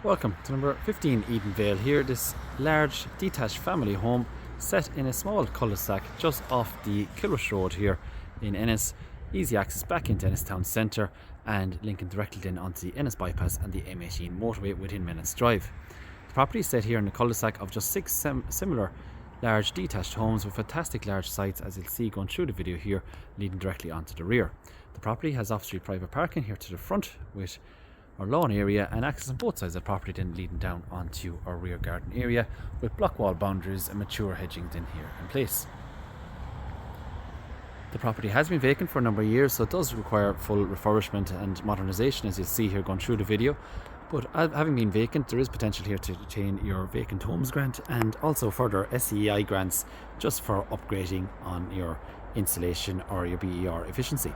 Welcome to number 15 Edenvale here, this large detached family home set in a small cul-de-sac just off the Kilrush Road here in Ennis. Easy access back into Ennis town centre and linking directly then onto the Ennis bypass and the M18 motorway within minutes drive. The property is set here in a cul-de-sac of just six similar large detached homes with fantastic large sites, as you'll see going through the video here, leading directly onto the rear. The property has off-street private parking here to the front with our lawn area and access on both sides of the property, then leading down onto our rear garden area with block wall boundaries and mature hedging then here in place. The property has been vacant for a number of years, so it does require full refurbishment and modernisation, as you'll see here going through the video. But having been vacant, there is potential here to obtain your vacant homes grant and also further SEI grants just for upgrading on your insulation or your BER efficiency.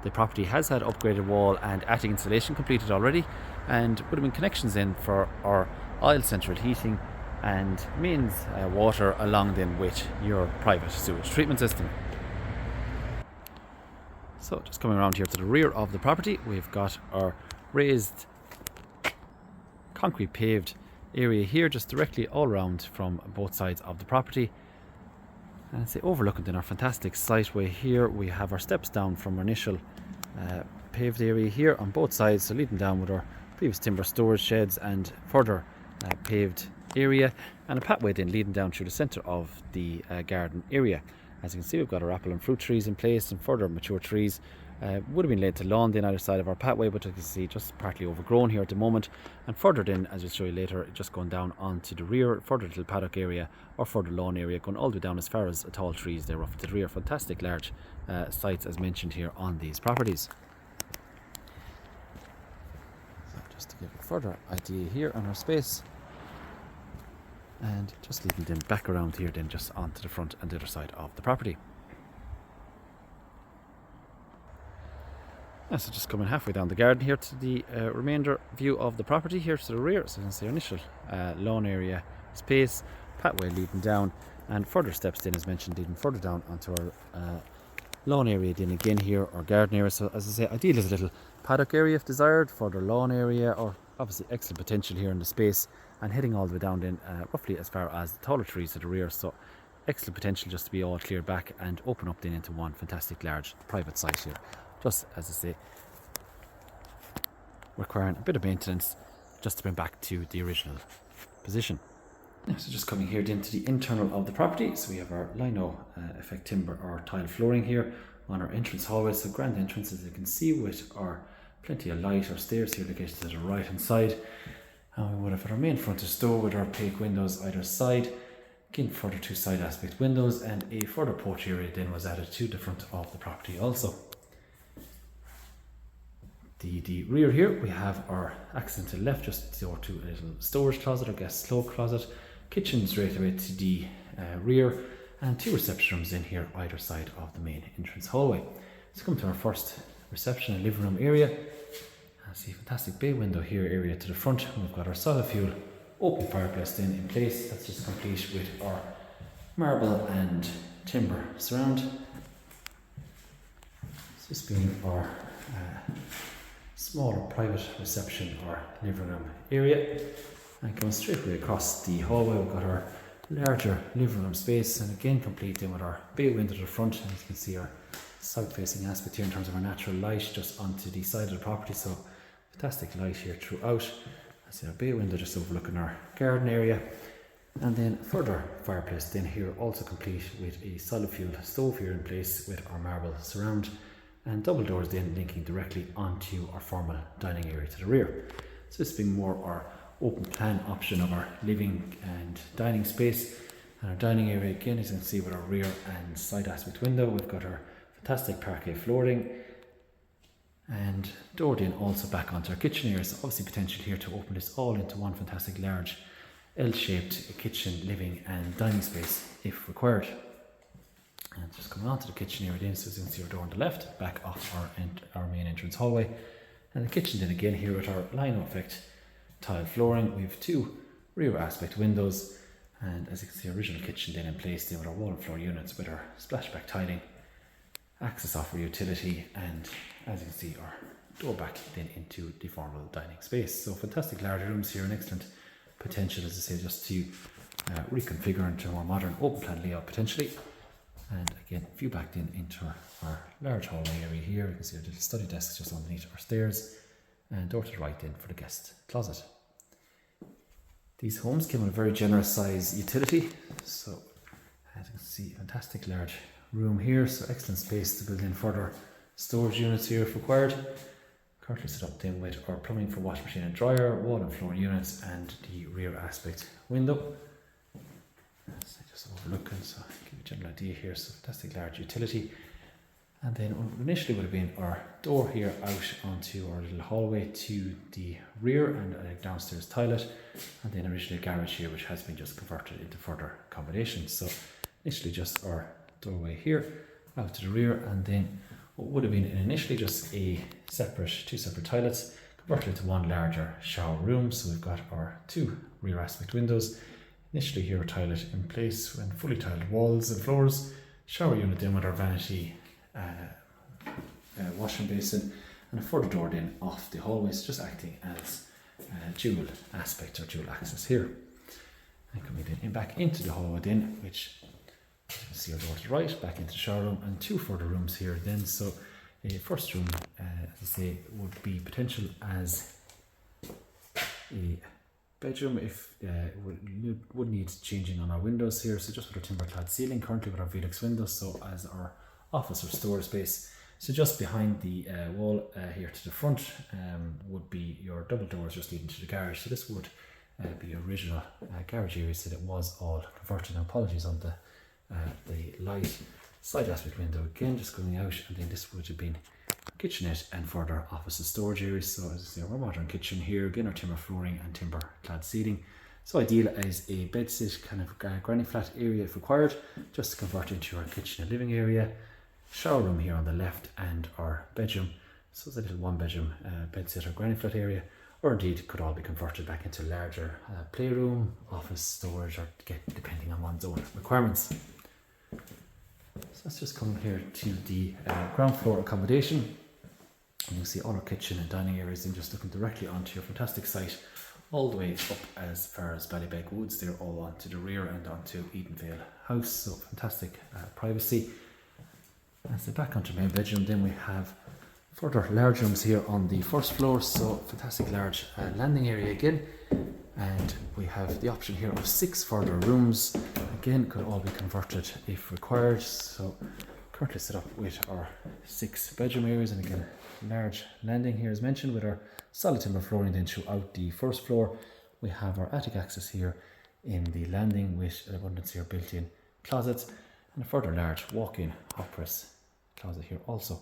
The property has had upgraded wall and attic insulation completed already, and would have been connections in for our aisle central heating and mains water, along then with your private sewage treatment system. So just coming around here to the rear of the property, we've got our raised concrete paved area here just directly all around from both sides of the property. And it's overlooking then our fantastic siteway here. We have our steps down from our initial paved area here on both sides, so leading down with our previous timber storage sheds and further paved area, and a pathway then leading down through the centre of the garden area. As you can see, we've got our apple and fruit trees in place and further mature trees. Would have been laid to lawn then either side of our pathway, but you can see just partly overgrown here at the moment. And further then, as we'll show you later, just going down onto the rear, further little paddock area or further lawn area, going all the way down as far as tall trees there off to the rear. Fantastic large sites as mentioned here on these properties. So just to give a further idea here on our space, and just leading then back around here then just onto the front and the other side of the property. So just coming halfway down the garden here to the remainder view of the property here to the rear. So you can see our initial lawn area space, pathway leading down, and further steps then, as mentioned, leading further down onto our lawn area then again here, our garden area. So as I say, ideal is a little paddock area if desired, further lawn area, or obviously excellent potential here in the space, and heading all the way down then roughly as far as the taller trees to the rear. So excellent potential just to be all cleared back and open up then into one fantastic large private site here. Just as I say, requiring a bit of maintenance just to bring back to the original position. So just coming here into the internal of the property, so we have our lino effect timber or tile flooring here on our entrance hallway. So grand entrance, as you can see, with our plenty of light, our stairs here located to the right hand side, and we would have our main frontage door with our opaque windows either side. Again, further two side aspect windows, and a further porch area then was added to the front of the property also. The rear here, we have our access to the left, just door to a little storage closet or guest slow closet, kitchen straight away to the rear, and two reception rooms in here either side of the main entrance hallway. Let's come to our first reception and living room area. See, fantastic bay window here area to the front. We've got our solid fuel open fireplace then in place. That's just complete with our marble and timber surround. So this being our smaller private reception or living room area, and going straight away across the hallway, we've got our larger living room space, and again complete then with our bay window to the front. And you can see our south facing aspect here in terms of our natural light just onto the side of the property, so fantastic light here throughout. I see our bay window just overlooking our garden area, and then further fireplace then here, also complete with a solid fuel stove here in place with our marble surround, and double doors then linking directly onto our formal dining area to the rear. So this being more our open plan option of our living and dining space. And our dining area again, as you can see, with our rear and side aspect window, we've got our fantastic parquet flooring, and door then also back onto our kitchen area. So obviously potential here to open this all into one fantastic large L-shaped kitchen, living and dining space if required. And just coming onto the kitchen area then, so as you can see our door on the left, back off our main entrance hallway. And the kitchen then again here with our lino effect tile flooring. We have two rear aspect windows, and as you can see, original kitchen then in place there with our wall and floor units with our splashback tiling, access off for utility, and as you can see, our door back then into the formal dining space. So fantastic large rooms here and excellent potential, as I say, just to reconfigure into a more modern open plan layout potentially. And again, view back then into our large hallway area here. You can see our little study desk just underneath our stairs, and door to the right then for the guest closet. These homes came with a very generous size utility. So as you can see, fantastic large room here. So excellent space to build in further storage units here if required. Currently set up then with our plumbing for washing machine and dryer, wall and floor units, and the rear aspect window. So just overlooking, so I'll give you a general idea here. So fantastic large utility. And then initially would have been our door here out onto our little hallway to the rear, and a downstairs toilet, and then originally a garage here which has been just converted into further accommodation. So initially just our doorway here out to the rear, and then what would have been initially just two separate toilets converted into one larger shower room. So we've got our two rear aspect windows. Initially here a toilet in place and fully tiled walls and floors, shower unit in with our vanity washing basin, and a further door then off the hallways, just acting as dual aspect or dual access here. And coming then back into the hallway then, which you can see our door to the right, back into the shower room, and two further rooms here then. So a first room, as I say, would be potential as a bedroom if would need changing on our windows here. So just with our timber clad ceiling, currently with our Velux windows, so as our office or storage space. So just behind the wall here to the front would be your double doors just leading to the garage. So this would be original garage area, so it was all converted. And apologies on the light side aspect window again, just going out, and then this would have been kitchenette and further office and storage areas. So as I say, our modern kitchen here, again our timber flooring and timber clad ceiling. So ideal as a bedsit kind of granny flat area if required, just to convert into our kitchen and living area. Shower room here on the left, and our bedroom. So it's a little one bedroom bedsit or granny flat area, or indeed could all be converted back into larger playroom, office, storage, or depending on one's own requirements. So let's just come here to the ground floor accommodation. And you'll see all our kitchen and dining areas, and just looking directly onto your fantastic site, all the way up as far as Ballybeck Woods. They're all onto the rear and onto Edenvale House. So fantastic privacy. As the back onto main bedroom, then we have further large rooms here on the first floor. So fantastic large landing area again, and we have the option here of 6 further rooms. Again, could all be converted if required. So currently set up with our 6 bedroom areas, and again large landing here as mentioned with our solid timber flooring. Then throughout the first floor we have our attic access here in the landing with an abundance here built-in closets, and a further large walk-in hot press closet here also.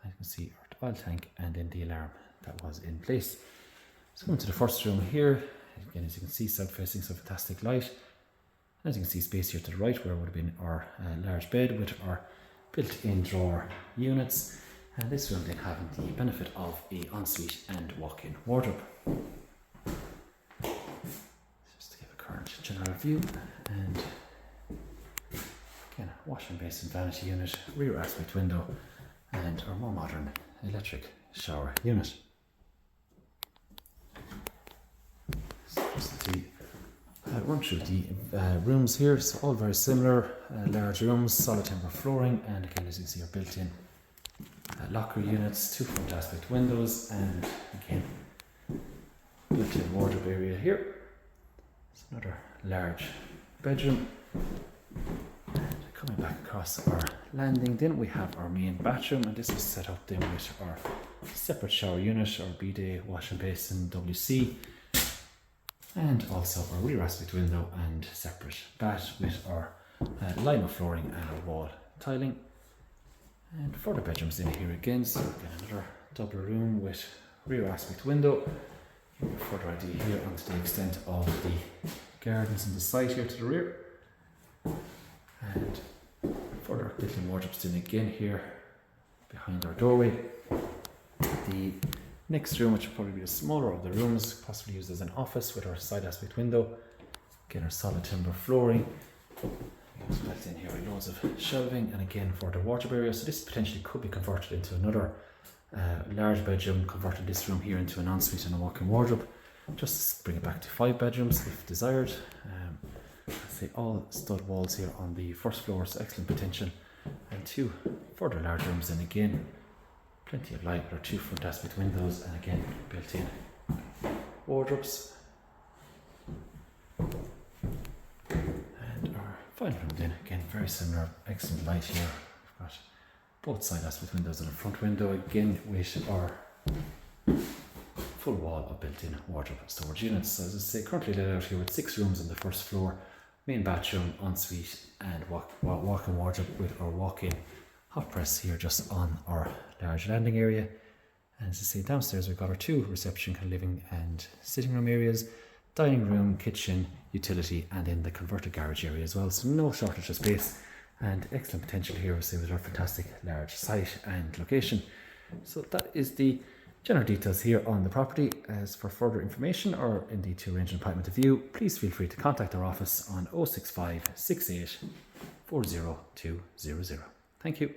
As you can see, our oil tank, and then the alarm that was in place. So coming to the first room here, again as you can see, south facing, so fantastic light. And as you can see, space here to the right where would have been our large bed with our built-in drawer units, and this room then having the benefit of a ensuite and walk-in wardrobe. Just to give a current general view, and again, washing basin, vanity unit, rear aspect window, and our more modern electric shower unit. So just to run through the rooms here, so all very similar, large rooms, solid timber flooring, and again as you can see our built-in locker units, 2 front aspect windows, and again built-in wardrobe area here. It's another large bedroom. And coming back across our landing, then we have our main bathroom, and this is set up then with our separate shower unit, our bidet, washing basin, WC, and also our rear aspect window and separate bath with our lino flooring and our wall tiling. And further bedrooms in here again, so again another double room with rear aspect window. Further idea here onto the extent of the gardens in the site here to the rear. And further built-in wardrobes then again here behind our doorway. The next room, which will probably be the smaller of the rooms, possibly used as an office with our side aspect window. Again, our solid timber flooring. Built in here with loads of shelving, and again for the wardrobe area. So this potentially could be converted into another large bedroom, converted this room here into an ensuite and a walk-in wardrobe. Just to bring it back to 5 bedrooms if desired. See all stud walls here on the first floor, so excellent potential. And 2 further large rooms, and again plenty of light with our 2 front aspect windows, and again built-in wardrobes. And our final room then, again very similar, excellent light here. We've got both side aspect windows and a front window, again with our full wall of built-in wardrobe and storage units. So as I say, currently laid out here with 6 rooms on the first floor, main bathroom, ensuite and walk-in wardrobe with our walk-in hot press here just on our large landing area. And as I say, downstairs we've got our 2 reception, kind of living and sitting room areas, dining room, kitchen, utility, and in the converted garage area as well. So no shortage of space and excellent potential here, we say, with our fantastic large site and location. So that is the general details here on the property. As for further information or indeed to arrange an appointment to view, please feel free to contact our office on 065 68 40200. Thank you.